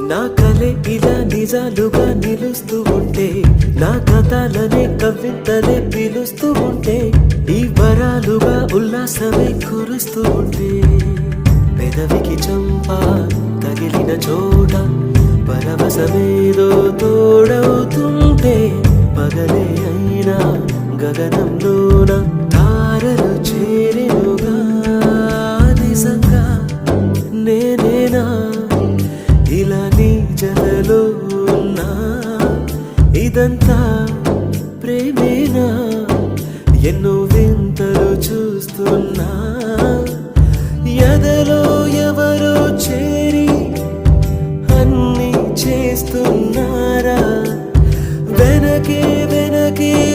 నా కలే ఇలా నిజాలుగా నిలుస్తూ ఉంటే, నా కథలనే కవితలే పిలుస్తూ ఉంటే, ఈ వరాలుగా ఉల్లాసమే కురుస్తూ ఉంటే, పెదవికి చంప తగిలిన చోట పరవశమేదో తోడవుతుంటే, పగలే అయినా గగనంలోన తారలు చేరెనుగా. నిజంగా నేనేనా ఇలా నీ జలలో ఉన్నా? ఇదంతా ప్రేమేనా? ఎన్నో వింతలు చూస్తున్నా. ఎదలో ఎవరో చేరి అన్ని చేస్తున్నారా? వెనకే వెనకే